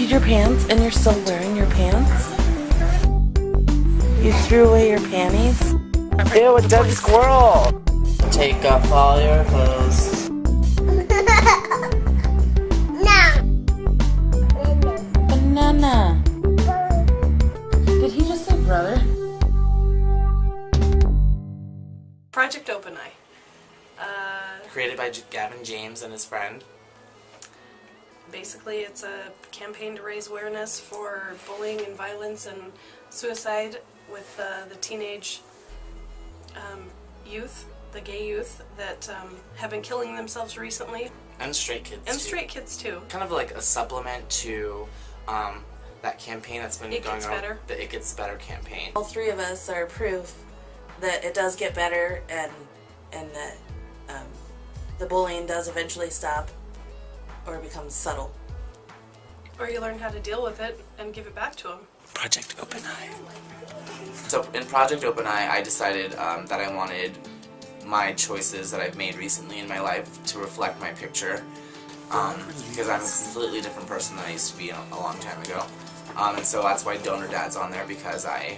peed your pants and you're still wearing your pants? You threw away your panties? Ew, a dead squirrel! Take off all your clothes. Banana. Did he just say brother? Project Open Eye. Created by Gavin James and his friend. Basically, it's a campaign to raise awareness for bullying and violence and suicide with the teenage youth, the gay youth that have been killing themselves recently. And straight kids And too. straight kids too. Kind of like a supplement to that campaign that's been going on. The It Gets Better campaign. All three of us are proof that it does get better and that the bullying does eventually stop or become subtle. Or you learn how to deal with it and give it back to them. Project Open Eye. So in Project Open Eye, I decided that I wanted my choices that I've made recently in my life to reflect my picture, because I'm a completely different person than I used to be a long time ago. And so that's why Donor Dad's on there, because I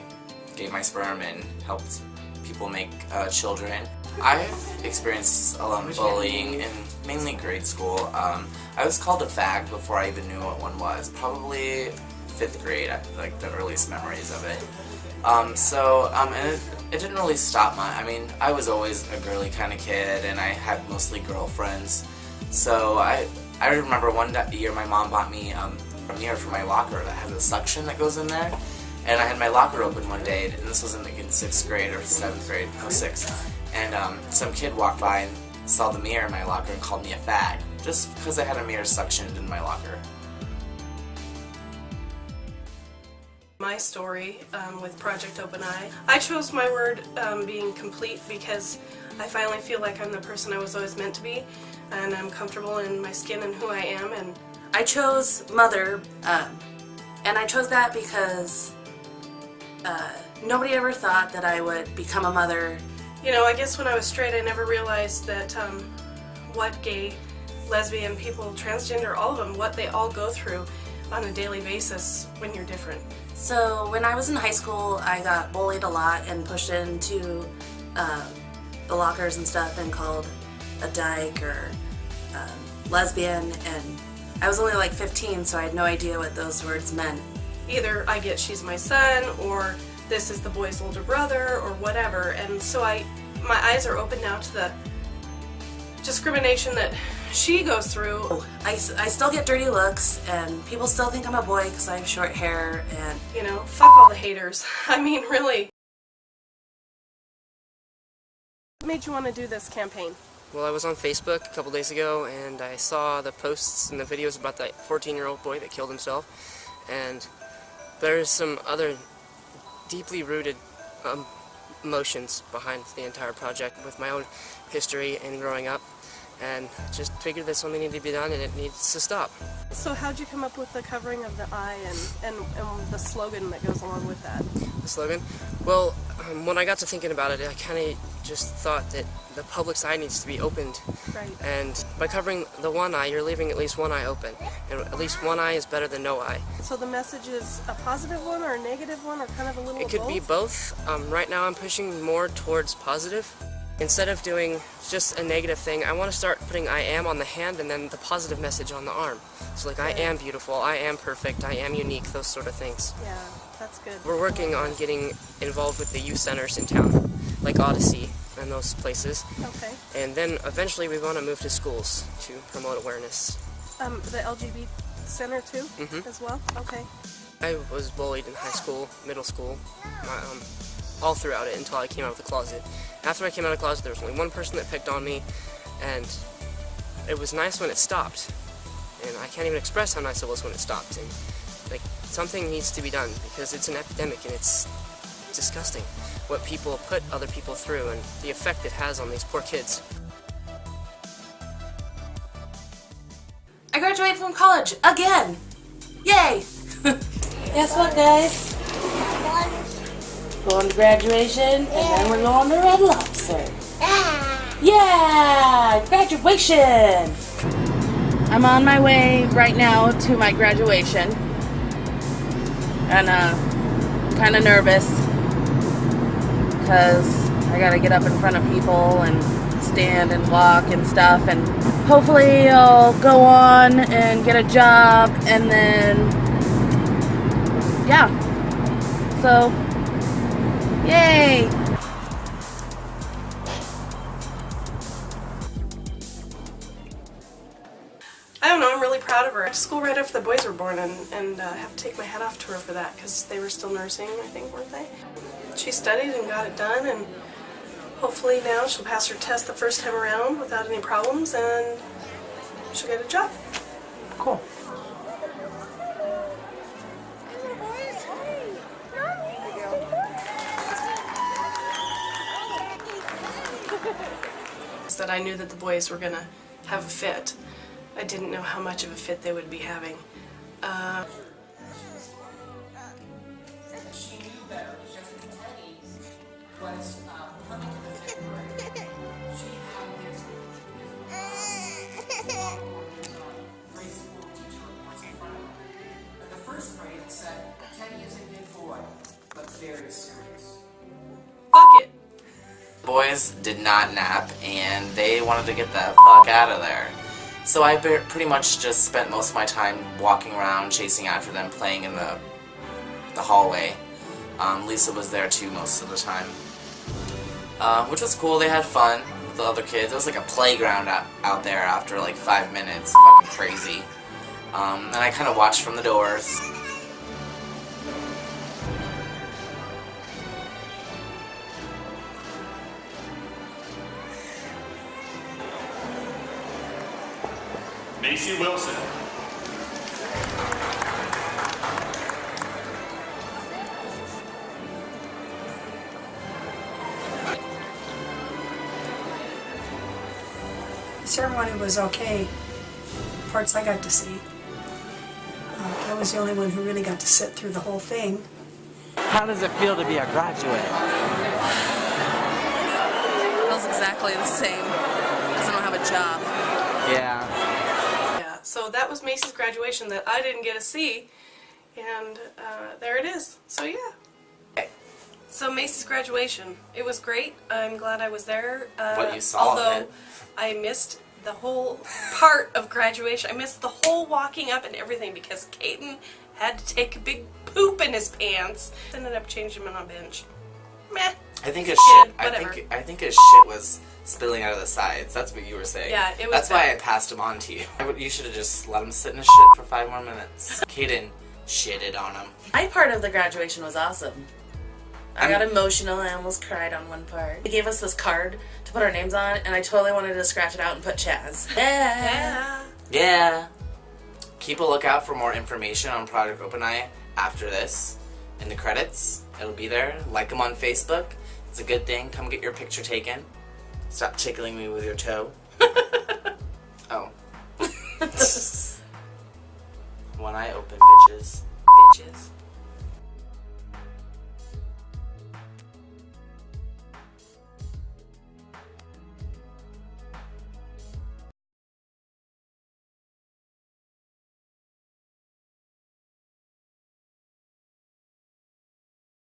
gave my sperm and helped people make children. I've experienced bullying in mainly grade school. I was called a fag before I even knew what one was. Probably 5th grade, like the earliest memories of it. And it didn't really stop I mean, I was always a girly kind of kid, and I had mostly girlfriends. So I remember one year my mom bought me a mirror for my locker that has a suction that goes in there. And I had my locker open one day, and this was in 6th grade or 7th grade, no 6th. And some kid walked by and saw the mirror in my locker and called me a fag, just because I had a mirror suctioned in my locker. My story with Project Open Eye. I chose my word being complete because I finally feel like I'm the person I was always meant to be, and I'm comfortable in my skin and who I am. And I chose mother, and I chose that because nobody ever thought that I would become a mother. you know, I guess when I was straight, I never realized that what gay, lesbian people, transgender, all of them, what they all go through on a daily basis when you're different. So when I was in high school, I got bullied a lot and pushed into the lockers and stuff and called a dyke or lesbian, and I was only like 15, so I had no idea what those words meant. Either I get she's my son, or this is the boy's older brother, or whatever, and so my eyes are open now to the discrimination that she goes through. I still get dirty looks, and people still think I'm a boy because I have short hair, and you know, fuck all the haters. I mean, really. What made you want to do this campaign? Well, I was on Facebook a couple days ago, and I saw the posts and the videos about that 14-year-old boy that killed himself, and there's some other deeply rooted emotions behind the entire project with my own history and growing up, and just figured that something needed to be done and it needs to stop. So how'd you come up with the covering of the eye and the slogan that goes along with that? The slogan? Well, when I got to thinking about it, I kind of just thought that the public's eye needs to be opened. Right. And by covering the one eye, you're leaving at least one eye open. And at least one eye is better than no eye. So the message is a positive one or a negative one, or kind of a little It could be both. Right now I'm pushing more towards positive. Instead of doing just a negative thing, I want to start putting I am on the hand and then the positive message on the arm. So like, I am beautiful, I am perfect, I am unique, those sort of things. Yeah, that's good. We're working on getting involved with the youth centers in town, like Odyssey and those places. Okay. And then eventually we want to move to schools to promote awareness. The LGBT center too, as well? Okay. I was bullied in high school, middle school, all throughout it until I came out of the closet. After I came out of the closet, there was only one person that picked on me, and it was nice when it stopped. And I can't even express how nice it was when it stopped. And like, something needs to be done because it's an epidemic and it's disgusting what people put other people through and the effect it has on these poor kids. I graduated from college again! Yay! Guess what, guys? Going to graduation, and then we're going to Red Lobster. Yeah! Graduation! I'm on my way right now to my graduation. and kind of nervous because I gotta get up in front of people and stand and walk and stuff, and hopefully I'll go on and get a job, and then yeah, so yay. I don't know, I'm really proud of her. I went to school right after the boys were born, and have to take my hat off to her for that because they were still nursing, I think, weren't they? She studied and got it done, and hopefully now she'll pass her test the first time around without any problems, and she'll get a job. Cool. That I knew that the boys were going to have a fit. I didn't know how much of a fit they would be having. Fuck it. Boys did not nap, and they wanted to get the fuck out of there. So I pretty much just spent most of my time walking around, chasing after them, playing in the hallway. Lisa was there too most of the time, which was cool. They had fun with the other kids. It was like a playground out there after like 5 minutes. Fucking crazy. And I kind of watched from the doors. Maycie Wilson. The ceremony was okay. Parts I got to see. I was the only one who really got to sit through the whole thing. How does it feel to be a graduate? Feels exactly the same because I don't have a job. Yeah. So that was Maycie's graduation that I didn't get to see, and there it is. So yeah. So Maycie's graduation, it was great. I'm glad I was there. What you saw of although it. I missed the whole part of graduation. I missed the whole walking up and everything because Caden had to take a big poop in his pants. Ended up changing him on a bench. Meh. I think his Kid, shit. whatever. I think his shit was spilling out of the sides. That's what you were saying. Yeah, it was That's why I bad. passed him on to you. You should have just let him sit in his shit for 5 more minutes. Kaden shitted on him. My part of the graduation was awesome. I got emotional. I almost cried on one part. They gave us this card to put our names on, and I totally wanted to scratch it out and put Chaz. Yeah. Yeah. Keep a lookout for more information on Project Open Eye after this. In the credits, it'll be there. Like them on Facebook. It's a good thing. Come get your picture taken. Stop tickling me with your toe. Oh. One eye open, bitches.